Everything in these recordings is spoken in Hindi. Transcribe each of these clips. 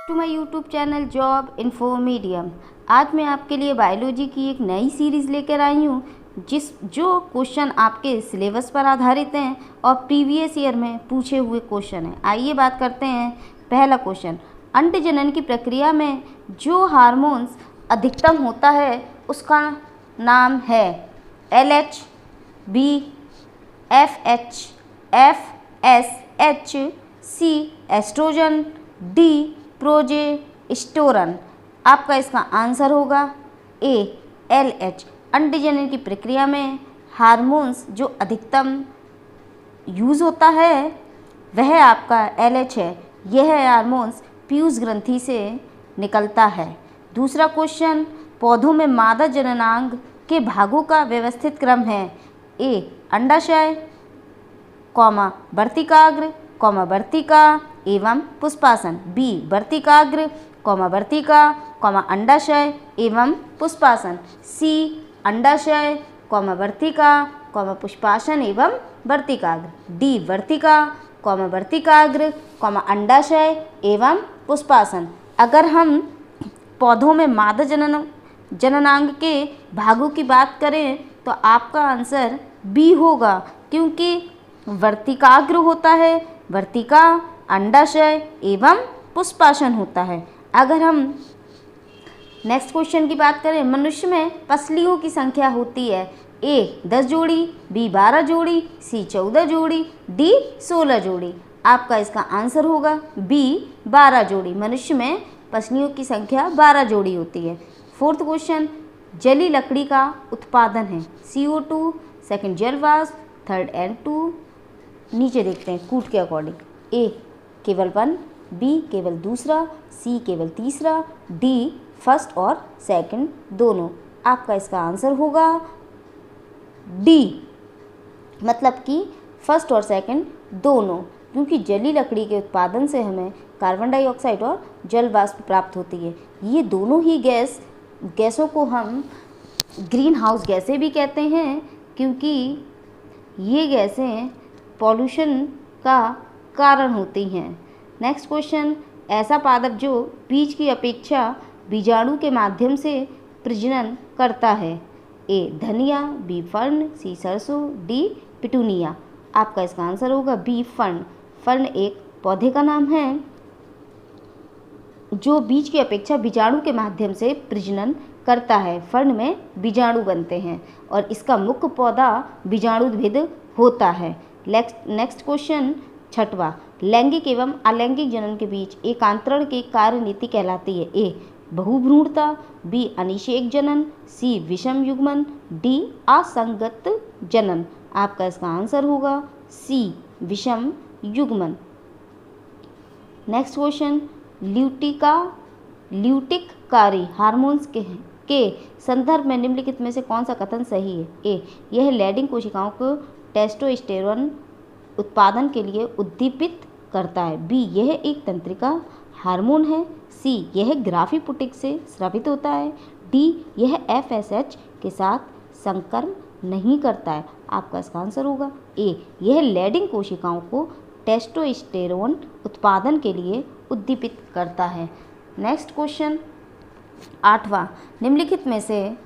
To my YouTube channel job info medium. आज मैं आपके लिए बायोलॉजी की एक नई सीरीज़ लेकर आई हूँ जो क्वेश्चन आपके सिलेबस पर आधारित हैं और प्रीवियस ईयर में पूछे हुए क्वेश्चन हैं। आइए बात करते हैं। पहला क्वेश्चन, अंड जनन की प्रक्रिया में जो हार्मोन्स अधिकतम होता है उसका नाम है LH, B, FH, FSH, C estrogen, D progesterone. आपका इसका आंसर होगा A LH। अंड जनन की प्रक्रिया में हार्मोन्स जो अधिकतम यूज़ होता है वह आपका LH है। यह हार्मोन्स पीयूष ग्रंथि से निकलता है। दूसरा क्वेश्चन, पौधों में मादा जननांग के भागों का व्यवस्थित क्रम है A अंडाशय, वर्तिकाग्र, वर्तिका एवं पुष्पासन, B वर्तिकाग्र, वर्तिका, अंडाशय एवं पुष्पासन, C अंडाशय, वर्तिका, पुष्पासन एवं वर्तिकाग्र, D वर्तिका, वर्तिकाग्र, अंडाशय एवं पुष्पासन। अगर हम पौधों में मादा जननांग के भागों की बात करें तो आपका आंसर B होगा, क्योंकि वर्तिकाग्र होता है, वर्तिका, अंडाशय एवं पुष्पासन होता है। अगर हम नेक्स्ट क्वेश्चन की बात करें, मनुष्य में पसलियों की संख्या होती है A 10 जोड़ी, B 12 जोड़ी, C 14 जोड़ी, D 16 जोड़ी। आपका इसका आंसर होगा B 12 जोड़ी। मनुष्य में पसलियों की संख्या 12 जोड़ी होती है। फोर्थ क्वेश्चन, जली लकड़ी का उत्पादन है CO2, सेकंड जल वाष्प, थर्ड N2। नीचे देखते हैं कूट के अकॉर्डिंग। A केवल 1, B केवल दूसरा, C केवल तीसरा, D फर्स्ट और सेकंड दोनों। आपका इसका आंसर होगा D, मतलब कि फर्स्ट और सेकंड दोनों, क्योंकि जली लकड़ी के उत्पादन से हमें कार्बन डाइऑक्साइड और जल वाष्प प्राप्त होती है। ये दोनों ही गैसों को हम ग्रीन हाउस गैसें भी कहते हैं, क्योंकि ये गैसें पॉल्यूशन का कारण होती हैं। नेक्स्ट क्वेश्चन, ऐसा पादप जो बीज की अपेक्षा बीजाणु के माध्यम से प्रजनन करता है A धनिया, B फर्ण, C सरसों, D पिटूनिया। आपका इसका आंसर होगा B फर्ण। फर्ण एक पौधे का नाम है जो बीज की अपेक्षा बीजाणु के माध्यम से प्रजनन करता है। फर्ण में बीजाणु बनते हैं और इसका मुख्य पौधा बीजाणुद्भिद होता है। नेक्स्ट क्वेश्चन, छठवां, लैंगिक एवं अलैंगिक जनन के बीच एकांतरण की कार्यनीति कहलाती है A बहुभ्रूणता, B अनिषेक जनन, C विषम युग्मन, D असंगत जनन। आपका इसका आंसर होगा C विषम युग्मन। नेक्स्ट क्वेश्चन, ल्यूटिककारी हार्मोन्स के संदर्भ में निम्नलिखित में से कौन सा कथन सही है A यह लैंगिक कोशिकाओं को टेस्टोस्टेरोन उत्पादन के लिए उद्दीपित करता है, B यह एक तंत्रिका हार्मोन है, C यह ग्राफिपुटिक से स्रावित होता है, D यह FSH के साथ संकर्म नहीं करता है। आपका इसका आंसर होगा A यह लैंगिक कोशिकाओं को टेस्टोस्टेरोन उत्पादन के लिए उद्दीपित करता है। नेक्स्ट क्वेश्चन, आठवां, निम्नलिखित में से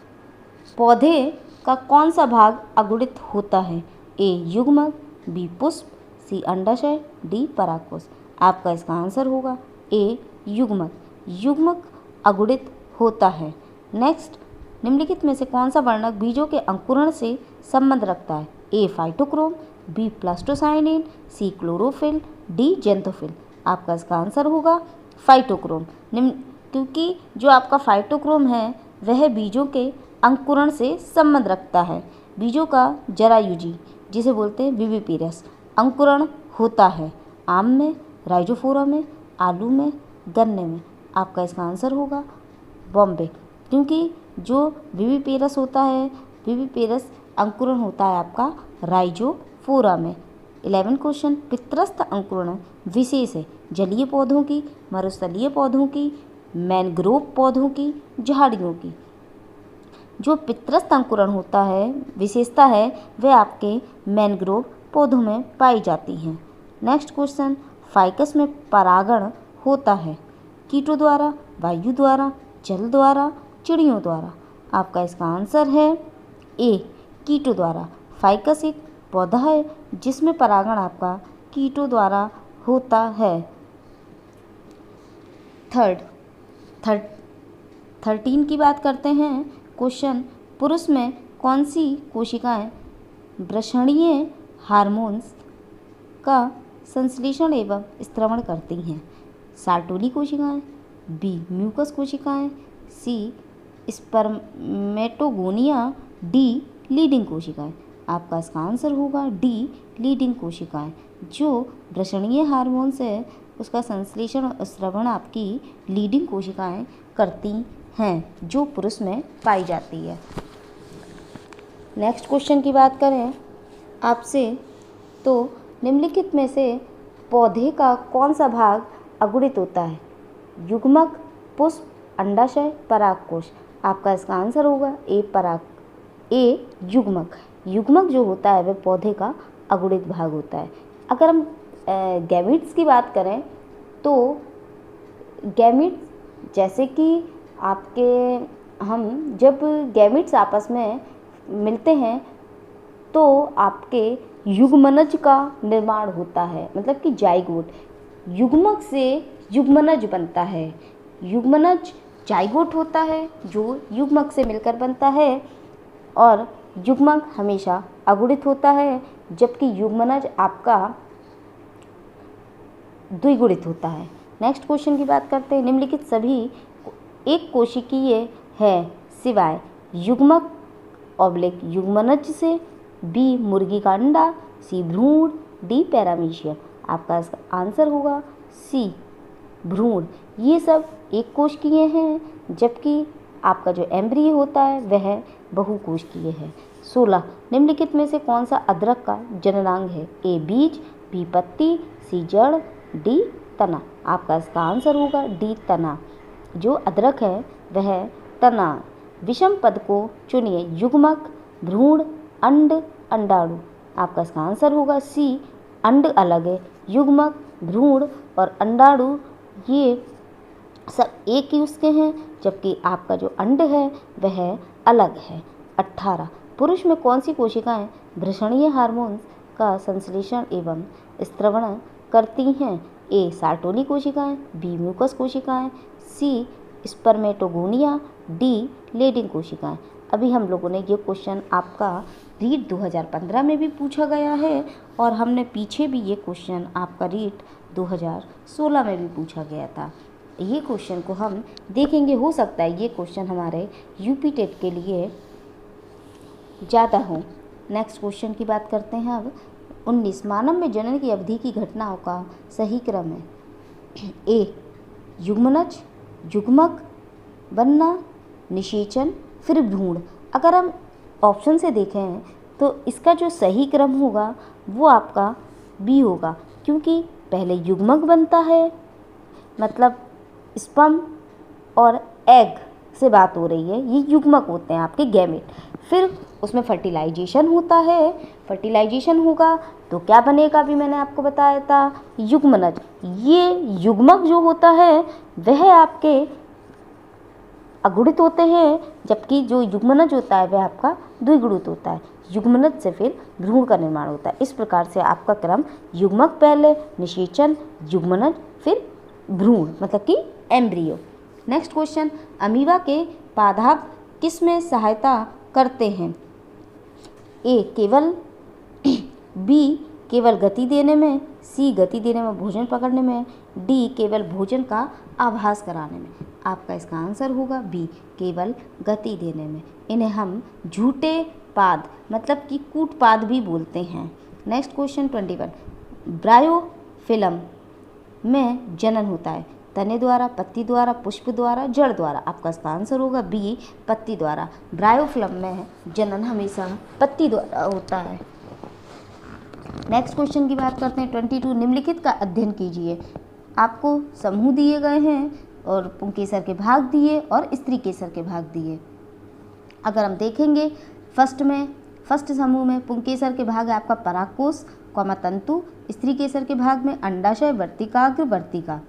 पौधे का कौन सा भाग अगुणित होता है A युग्मक, B पुष्प, C अंडाशय, D परागकोश। आपका इसका आंसर होगा A युग्मक। युग्मक अगुणित होता है। नेक्स्ट, निम्नलिखित में से कौन सा वर्णक बीजों के अंकुरण से संबंध रखता है A phytochrome, B plastocyanin, C chlorophyll, D xanthophyll. आपका इसका आंसर होगा फाइटोक्रोम। क्योंकि जो आपका फाइटोक्रोम है वह बीजों के अंकुरण से संबंध रखता है। बीजों का जरायुजी जिसे बोलते हैं विविपिरस अंकुरण होता है आम में, राइजोफोरा में, आलू में, गन्ने में। आपका इसका आंसर होगा बॉम्बे, क्योंकि जो विविपेरस होता है, विविपेरस अंकुरण होता है आपका राइजोफोरा में। 11 क्वेश्चन, पित्रस्थ अंकुरण विशेष है जलीय पौधों की, मरुस्थलीय पौधों की, मैनग्रोव पौधों की, झाड़ियों की। जो पित्रस्थ अंकुरण होता है विशेषता है वह आपके मैनग्रोव पौधों में पाई जाती हैं। नेक्स्ट क्वेश्चन, फाइकस में परागण होता है कीटों द्वारा, वायु द्वारा, जल द्वारा, चिड़ियों द्वारा। आपका इसका आंसर है ए कीटों द्वारा। फाइकस एक पौधा है जिसमें परागण आपका कीटों द्वारा होता है। 13 की बात करते हैं। क्वेश्चन, पुरुष में कौन सी कोशिकाएं वृषणीय हार्मोन्स का संश्लेषण एवं स्त्रवण करती हैं? सार्टोली कोशिकाएं, बी म्यूकस कोशिकाएं, सी स्पर्मेटोगोनिया, डी लीडिंग कोशिकाएं। आपका इसका आंसर होगा डी लीडिंग कोशिकाएं। जो वृषणीय हार्मोन्स है उसका संश्लेषण और स्रवण आपकी लीडिंग कोशिकाएं करती हैं, जो पुरुष में पाई जाती है। नेक्स्ट क्वेश्चन की बात करें आपसे, तो निम्नलिखित में से पौधे का कौन सा भाग अगुणित होता है? युग्मक, पुष्प, अंडाशय, परागकोश। आपका इसका आंसर होगा ए युग्मक। युग्मक जो होता है वह पौधे का अगुणित भाग होता है। अगर हम गैमीट्स की बात करें तो गैमीट्स जैसे कि आपके हम जब गैमीट्स आपस में मिलते हैं तो आपके युग्मनज का निर्माण होता है, मतलब कि जाइगोट। युग्मक से युग्मनज बनता है। युग्मनज जाइगोट होता है जो युग्मक से मिलकर बनता है, और युग्मक हमेशा अगुणित होता है, जबकि युग्मनज आपका द्विगुणित होता है। नेक्स्ट क्वेश्चन की बात करते हैं। निम्नलिखित सभी एक कोशिकीय है सिवाय युग्मक ऑब्लिक युग्मनज से? बी मुर्गी का अंडा, सी भ्रूण, डी पैरामीशियम। आपका इसका आंसर होगा सी भ्रूण। ये सब एक कोशिकीय हैं, जबकि आपका जो एम्ब्रियो होता है वह बहुकोशिकीय है। 16 निम्नलिखित में से कौन सा अदरक का जननांग है? ए बीज, बी पत्ती, सी जड़, डी तना। आपका इसका आंसर होगा डी तना। जो अदरक है वह तना। विषम पद को चुनिए। युग्मक, भ्रूण, अंड, अंडाणु। आपका इसका आंसर होगा सी अंड अलग है। युग्मक, भ्रूण और अंडाणु ये सब एक ही उसके हैं, जबकि आपका जो अंड है वह अलग है। 18 पुरुष में कौन सी कोशिकाएं वृषणीय हार्मोन्स का संश्लेषण एवं स्त्रवण करती हैं? ए सार्टोली कोशिकाएं, बी म्यूकस कोशिकाएं, सी स्पर्मेटोगोनिया, डी लीडिंग कोशिकाएं। अभी हम लोगों ने ये क्वेश्चन आपका रीट 2015 में भी पूछा गया है, और हमने पीछे भी ये क्वेश्चन आपका रीट 2016 में भी पूछा गया था। ये क्वेश्चन को हम देखेंगे, हो सकता है ये क्वेश्चन हमारे यूपी टेट के लिए ज़्यादा हो। नेक्स्ट क्वेश्चन की बात करते हैं अब। 19 मानव में जनन की अवधि की घटनाओं का सही क्रम है? ए युग्मनज, युग्मक बनना, निषेचन, फिर भ्रूण। अगर हम ऑप्शन से देखें तो इसका जो सही क्रम होगा वो आपका बी होगा, क्योंकि पहले युग्मक बनता है, मतलब स्पर्म और एग से बात हो रही है, ये युग्मक होते हैं आपके गैमेट। फिर उसमें फर्टिलाइजेशन होता है। फर्टिलाइजेशन होगा तो क्या बनेगा, अभी मैंने आपको बताया था, युग्मनज। ये युग्मक जो होता है वह आपके अगुणित होते हैं, जबकि जो युग्मनज होता है वह आपका द्विगुणित होता है। युग्मनज से फिर भ्रूण का निर्माण होता है। इस प्रकार से आपका क्रम युग्मक पहले, निषेचन, युग्मनज, फिर भ्रूण, मतलब कि एम्ब्रियो। नेक्स्ट क्वेश्चन, अमीबा के पादप किस में सहायता करते हैं? ए केवल, बी केवल गति देने में, सी गति देने में, भोजन पकड़ने में, डी केवल भोजन का आभास कराने में। आपका इसका आंसर होगा बी केवल गति देने में। इन्हें हम झूठे पाद मतलब कि कूटपाद भी बोलते हैं। नेक्स्ट क्वेश्चन 21, ब्रायोफिलम में जनन होता है तने द्वारा, पत्ती द्वारा, पुष्प द्वारा, जड़ द्वारा। आपका इसका आंसर होगा बी पत्ती द्वारा। ब्रायोफिलम में जनन हमेशा पत्ती द्वारा होता है। नेक्स्ट क्वेश्चन की बात करते हैं 22, निम्नलिखित का अध्ययन कीजिए। आपको समूह दिए गए हैं और पुंकेसर के भाग दिए और स्त्री केसर के भाग दिए। अगर हम देखेंगे फर्स्ट समूह में पुंकेसर के भाग है आपका परागकोश, तंतु। स्त्री केसर के भाग में अंडाशय, वर्तिकाग्र, वर्तिका।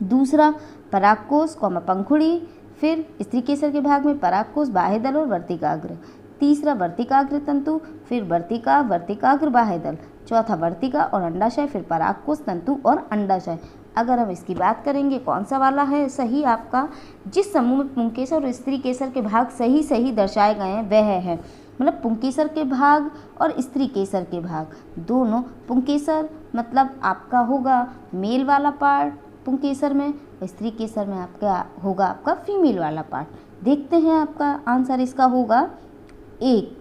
दूसरा परागकोश पंखुड़ी, फिर स्त्री केसर के भाग में परागकोश, बाह्यदल और वर्तिकाग्र। तीसरा वर्तिकाग्र तंतु, फिर वर्तिका, वर्तिकाग्र, बाह्यदल। चौथा वर्तिका और अंडाशय, फिर परागकोश, तंतु और अंडाशय। अगर हम इसकी बात करेंगे कौन सा वाला है सही आपका, जिस समूह में पुंकेसर और स्त्री केसर के भाग सही सही दर्शाए गए हैं वह है, मतलब पुंकेसर के भाग और स्त्री केसर के भाग दोनों। पुंकेसर मतलब आपका होगा मेल वाला पार्ट पुंकेसर में, स्त्री केसर में आपका होगा आपका फीमेल वाला पार्ट। देखते हैं आपका आंसर इसका होगा एक,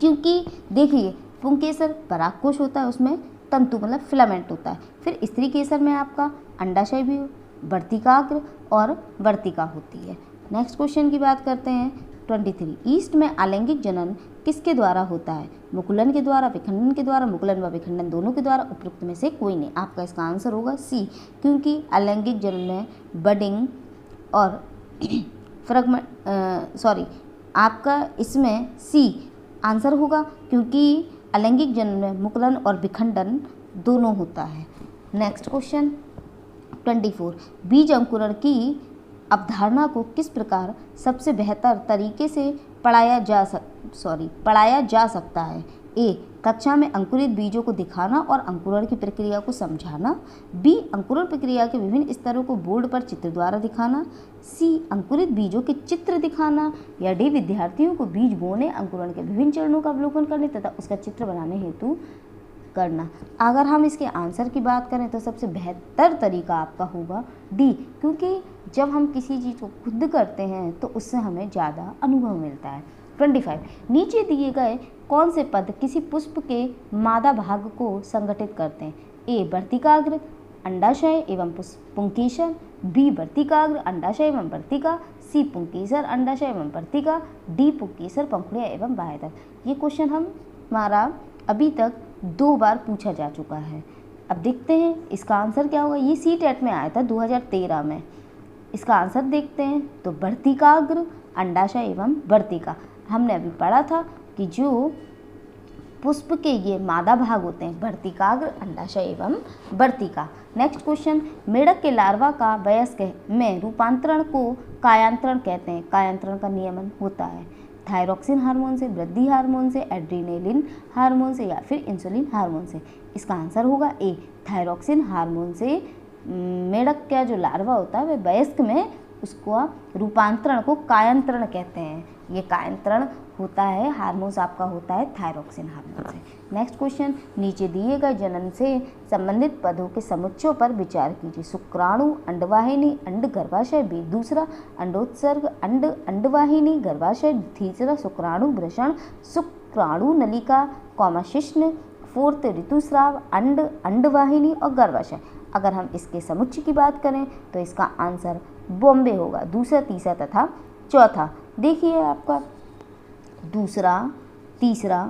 क्योंकि देखिए पुंकेसर परागकोश होता है, उसमें तंतु मतलब फिलामेंट होता है। फिर स्त्री केसर में आपका अंडाशय भी, वर्तिकाग्र और वर्तिका होती है। नेक्स्ट क्वेश्चन की बात करते हैं 23। ईस्ट में अलैंगिक जनन किसके द्वारा होता है? मुकुलन के द्वारा, विखंडन के द्वारा, मुकुलन व विखंडन दोनों के द्वारा, उपरोक्त में से कोई नहीं। आपका इसका आंसर होगा सी, क्योंकि अलैंगिक जनन में बडिंग और फ्रेगमेंट आपका इसमें सी आंसर होगा, क्योंकि अलैंगिक जनन में मुकुलन और विखंडन दोनों होता है। Next question 24। बीज अंकुरण की अवधारणा को किस प्रकार सबसे बेहतर तरीके से पढ़ाया जा सकता है? ए, कक्षा में अंकुरित बीजों को दिखाना और अंकुरण की प्रक्रिया को समझाना। बी, अंकुरण प्रक्रिया के विभिन्न स्तरों को बोर्ड पर चित्र द्वारा दिखाना। सी, अंकुरित बीजों के चित्र दिखाना। या डी, विद्यार्थियों को बीज बोने, अंकुरण के विभिन्न चरणों का अवलोकन करने तथा उसका चित्र बनाने हेतु करना। अगर हम इसके आंसर की बात करें तो सबसे बेहतर तरीका आपका होगा डी, क्योंकि जब हम किसी चीज़ को खुद करते हैं तो उससे हमें ज़्यादा अनुभव मिलता है। 25। नीचे दिए गए कौन से पद किसी पुष्प के मादा भाग को संगठित करते हैं? ए, वर्तिकाग्र, अंडाशय एवं पुंकेसर। बी, वर्तिकाग्र, अंडाशय एवं वर्तिका। सी, पुंकेसर, अंडाशय एवं वर्तिका। डी, पुंकेसर, पंखुड़ियाँ एवं बाह्यदल। ये क्वेश्चन हमारा अभी तक 2 बार पूछा जा चुका है। अब देखते हैं इसका आंसर क्या होगा। ये CTET में आया था 2013 में। इसका आंसर देखते हैं तो वर्तिकाग्र, अंडाशय एवं वर्तिका। हमने अभी पढ़ा था कि जो पुष्प के ये मादा भाग होते हैं वर्तिकाग्र, अंडाशय एवं वर्तिका। नेक्स्ट क्वेश्चन, मेढक के लार्वा का वयस्क में रूपांतरण को कायांतरण कहते हैं। कायांतरण का नियमन होता है थायरॉक्सिन हार्मोन से, वृद्धि हार्मोन से, एड्रीनेलिन हार्मोन से या फिर इंसुलिन हार्मोन से। इसका आंसर होगा ए, थायरॉक्सिन हार्मोन से मेढक का जो लार्वा होता है वह वयस्क में उसको रूपांतरण को कायांतरण कहते हैं। ये कायांतरण होता है हार्मोन्स आपका होता है थायरॉक्सिन हार्मोन से। नेक्स्ट क्वेश्चन, नीचे दिए गए जनन से संबंधित पदों के समुच्चयों पर विचार कीजिए। शुक्राणु, अंडवाहिनी, अंड, गर्भाशय। बी, दूसरा अंडोत्सर्ग, अंड, अंडवाहिनी, गर्भाशय। तीसरा शुक्राणु वृषण, शुक्राणु नलिका, शिश्न। फोर्थ ऋतुस्राव, अंड, अंडवाहिनी और गर्भाशय। अगर हम इसके समुच्चय की बात करें तो इसका आंसर बॉम्बे होगा, दूसरा, तीसरा तथा चौथा। देखिए आपका दूसरा, तीसरा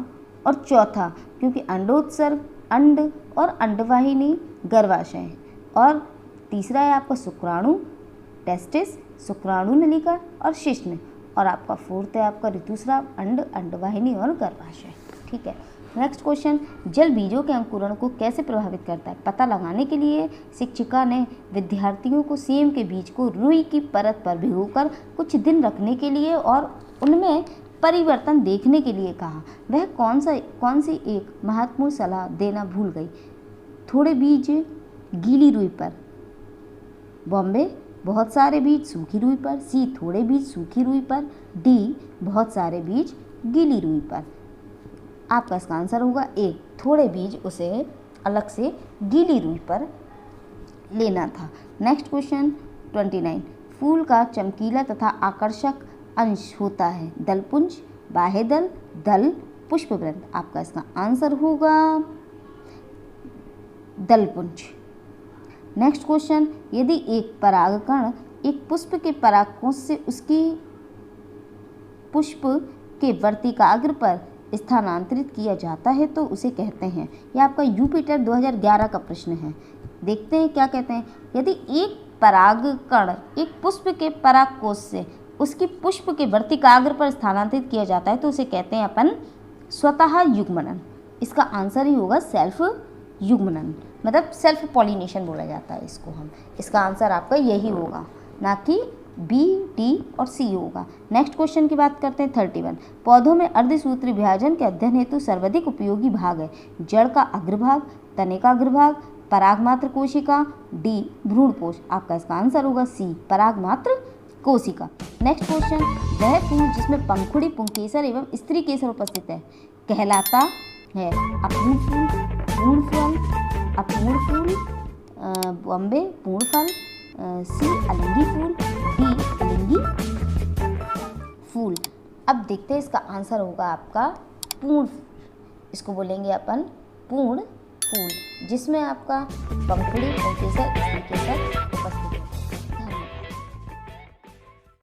और चौथा, क्योंकि अंडोत्सर्ग, अंड और अंडवाहिनी, गर्भाशय, और तीसरा है आपका शुक्राणु, टेस्टिस, शुक्राणु नलिका और शिश्न, और आपका फोर्थ है आपका ऋतुस्राव, अंड, अंडवाहिनी और गर्भाशय। ठीक है। नेक्स्ट क्वेश्चन, जल बीजों के अंकुरण को कैसे प्रभावित करता है? पता लगाने के लिए शिक्षिका ने विद्यार्थियों को सेम के बीज को रुई की परत पर भिगोकर कुछ दिन रखने के लिए और उनमें परिवर्तन देखने के लिए कहा। वह कौन सी एक महत्वपूर्ण सलाह देना भूल गई? थोड़े बीज गीली रुई पर, बॉम्बे, बहुत सारे बीज सूखी रुई पर। सी, थोड़े बीज सूखी रुई पर। डी, बहुत सारे बीज गीली रुई पर। आपका इसका आंसर होगा ए, थोड़े बीज उसे अलग से गीली रुई पर लेना था। नेक्स्ट क्वेश्चन 29, फूल का चमकीला तथा आकर्षक अंश होता है दलपुंज, बाह्यदल, दल, पुष्पवृंत। आपका इसका आंसर होगा दलपुंज। नेक्स्ट क्वेश्चन, यदि एक परागकण एक पुष्प के परागकोश से उसकी पुष्प के वर्तिकाग्र पर स्थानांतरित किया जाता है तो उसे कहते हैं। यह आपका यूपीटर 2011 का प्रश्न है। देखते हैं क्या कहते हैं। यदि एक परागकण एक पुष्प के परागकोश से उसकी पुष्प के वर्तिकाग्र पर स्थानांतरित किया जाता है तो उसे कहते हैं अपन स्वतः युग्मनन। इसका आंसर ही होगा सेल्फ युग्मनन। मतलब सेल्फ पॉलिनेशन बोला जाता है इसको हम। इसका आंसर आपका यही होगा, ना कि बी, डी और सी होगा। नेक्स्ट क्वेश्चन की बात करते हैं 31। पौधों में अर्धसूत्री विभाजन के अध्ययन हेतु सर्वाधिक उपयोगी भाग है जड़ का अग्रभाग, तने का अग्रभाग, परागमात्र कोशिका, डी भ्रूणपोष। आपका इसका आंसर होगा सी, परागमात्र कोशिका। नेक्स्ट क्वेश्चन, वह फूल जिसमें पंखुड़ी, पुंकेसर एवं स्त्री केसर उपस्थित है कहलाता है अपूर्ण फूल, पूर्ण फल, अपूर्ण फूल, बॉम्बे पूर्ण फल, सी अलिंगी फूल, डी अलिंगी फूल। अब देखते हैं इसका आंसर होगा आपका पूर्ण, इसको बोलेंगे अपन पूर्ण फूल, जिसमें आपका पंखुड़ी, पुंकेसर, स्त्री केसर